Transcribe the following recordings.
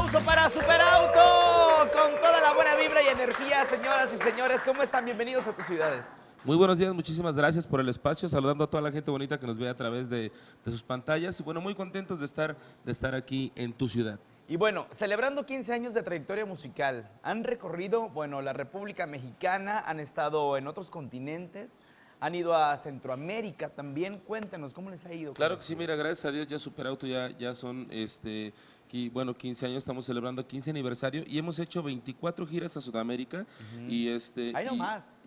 aplauso para Superauto, con toda la buena vibra y energía, señoras y señores. ¿Cómo están? Bienvenidos a tus ciudades. Muy buenos días, muchísimas gracias por el espacio, saludando a toda la gente bonita que nos ve a través de sus pantallas y bueno, muy contentos de estar aquí en tu ciudad. Y bueno, celebrando 15 años de trayectoria musical, han recorrido, bueno, la República Mexicana, han estado en otros continentes, han ido a Centroamérica también. Cuéntenos, ¿cómo les ha ido? Claro que sí, mira, gracias a Dios ya Superauto ya son, bueno, 15 años, estamos celebrando 15 aniversario y hemos hecho 24 giras a Sudamérica y Ahí nomás,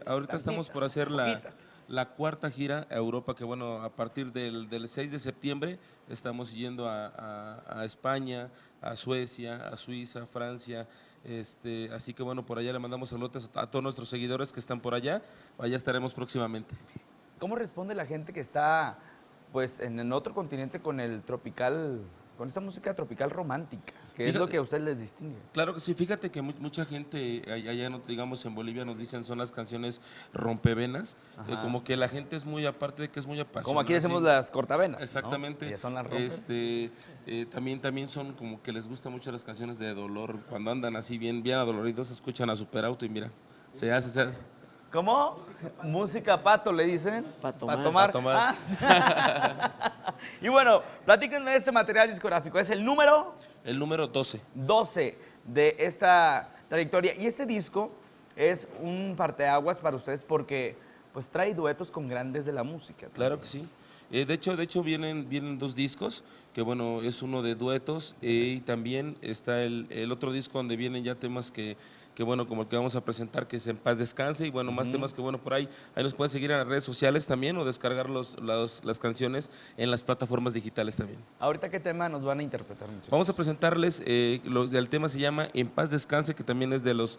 ahorita estamos por hacer la cuarta gira a Europa, que bueno, a partir del 6 de septiembre estamos yendo a España, a Suecia, a Suiza, a Francia, así que bueno, por allá le mandamos saludos a todos nuestros seguidores que están por allá estaremos próximamente. ¿Cómo responde la gente que está pues en otro continente con el tropical, con esta música tropical romántica, que es lo que a usted les distingue? Claro que sí, fíjate que mucha gente allá, digamos en Bolivia nos dicen son las canciones rompevenas, como que la gente es muy, aparte de que es muy apasionada. Como aquí decimos las cortavenas, exactamente, ¿no? Ellas son las rompe. También son como que les gustan mucho las canciones de dolor, cuando andan así bien adoloridos, escuchan a Superauto y mira, se hace. ¿Cómo? Música pato, le dicen. Para tomar. Pa' tomar. Y bueno, platíquenme de este material discográfico. Es el número 12. 12 de esta trayectoria. Y este disco es un parteaguas para ustedes porque pues trae duetos con grandes de la música. Claro que sí. De hecho vienen dos discos, que bueno, es uno de duetos y también está el otro disco donde vienen ya temas que bueno, como el que vamos a presentar, que es En Paz Descanse, y bueno, más temas que bueno, por ahí nos pueden seguir en las redes sociales también o descargar las canciones en las plataformas digitales también. Ahorita, ¿qué tema nos van a interpretar, muchachos? Vamos a presentarles, el tema se llama En Paz Descanse, que también es de los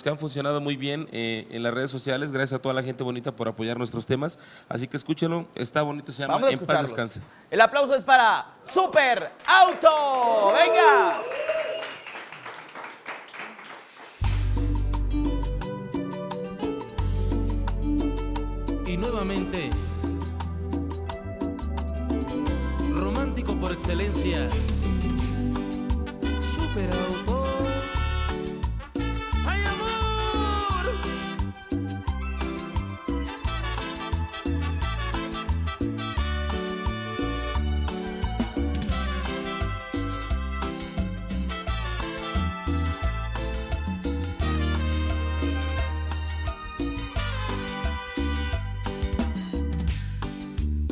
que han funcionado muy bien en las redes sociales, gracias a toda la gente bonita por apoyar nuestros temas, así que escúchenlo, está bonito, se llama En Paz Descanse. El aplauso es para Superauto. ¡Venga! Y nuevamente, romántico por excelencia, Superauto. ¡Ay, amor!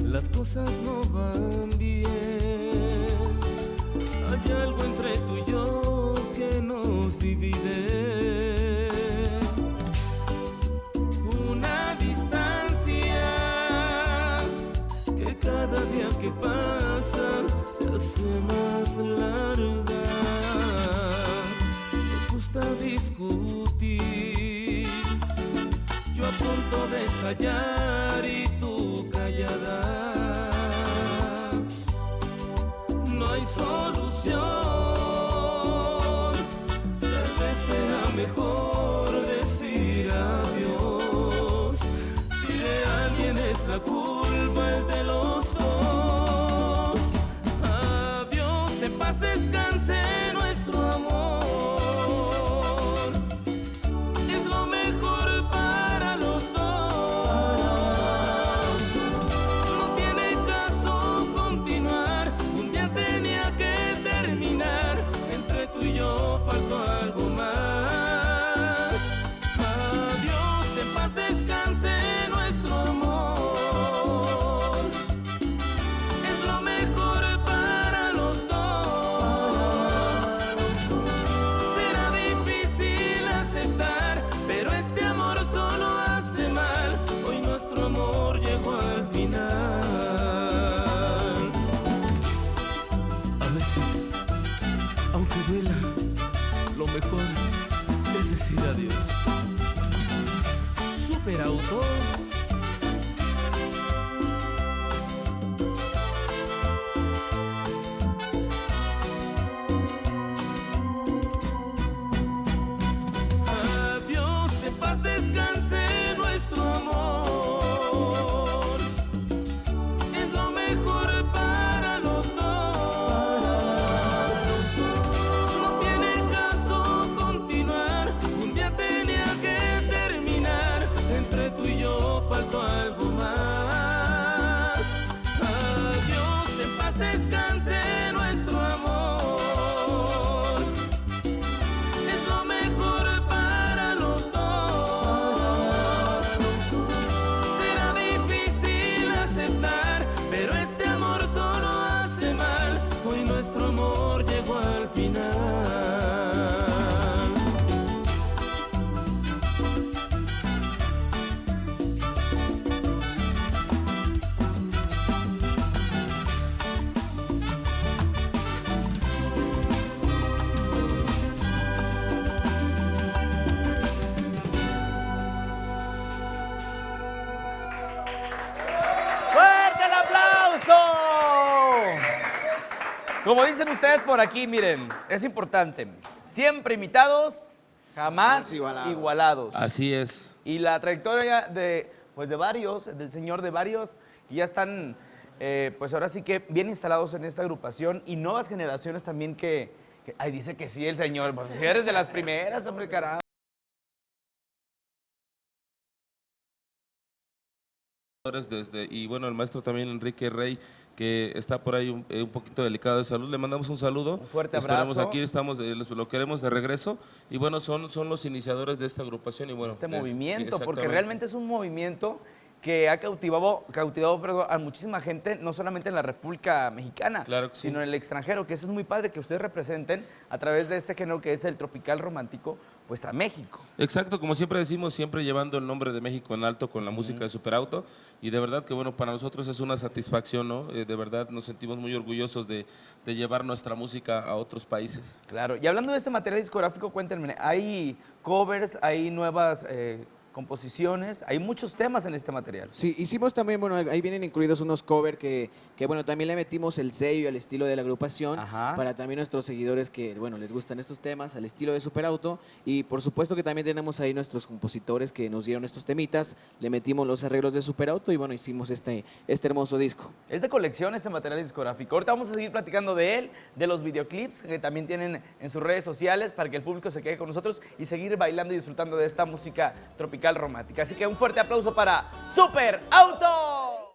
Las cosas no van bien, hay algo entre tú y yo que nos divide. Una distancia que cada día que pasa se hace más larga. Nos gusta discutir, yo a punto de estallar y tú callada. No hay solución, tal vez será mejor decir adiós. Si de alguien es la culpa, es de los dos. Adiós, en paz descanse nuestro amor. Es lo mejor para los dos. No tiene caso continuar, un día tenía que terminar. Entre tú y yo faltó algo más. Adiós, en paz descanse nuestro amor. Es lo mejor para los dos. Como dicen ustedes por aquí, miren, es importante. Siempre imitados, jamás igualados. Así es. Y la trayectoria de, pues de varios, del señor de varios, que ya están, pues ahora sí que bien instalados en esta agrupación y nuevas generaciones también ay, dice que sí el señor, pues si eres de las primeras, hombre, caramba. Y bueno, el maestro también Enrique Rey, que está por ahí un poquito delicado de salud, le mandamos un saludo. Un fuerte Esperamos, abrazo. aquí estamos, lo queremos de regreso. Y bueno, son los iniciadores de esta agrupación y bueno. Este sí, movimiento, porque exactamente. realmente es un movimiento que ha cautivado perdón, a muchísima gente, no solamente en la República Mexicana, Claro que sí. sino en el extranjero, que eso es muy padre que ustedes representen a través de este género que es el tropical romántico, pues a México. Exacto, como siempre decimos, siempre llevando el nombre de México en alto con la música de Superauto y de verdad que bueno, para nosotros es una satisfacción, ¿no? De verdad nos sentimos muy orgullosos de llevar nuestra música a otros países. Claro, y hablando de este material discográfico, cuéntenme, hay covers, hay nuevas composiciones, hay muchos temas en este material. Sí, hicimos también, bueno, ahí vienen incluidos unos covers que bueno, también le metimos el sello y al estilo de la agrupación Ajá. para también nuestros seguidores que, bueno, les gustan estos temas, al estilo de Superauto. Y por supuesto que también tenemos ahí nuestros compositores que nos dieron estos temitas, le metimos los arreglos de Superauto y bueno, hicimos este hermoso disco. Es de colección este material discográfico. Ahorita vamos a seguir platicando de él, de los videoclips que también tienen en sus redes sociales para que el público se quede con nosotros y seguir bailando y disfrutando de esta música tropical romántica. Así que un fuerte aplauso para Superauto.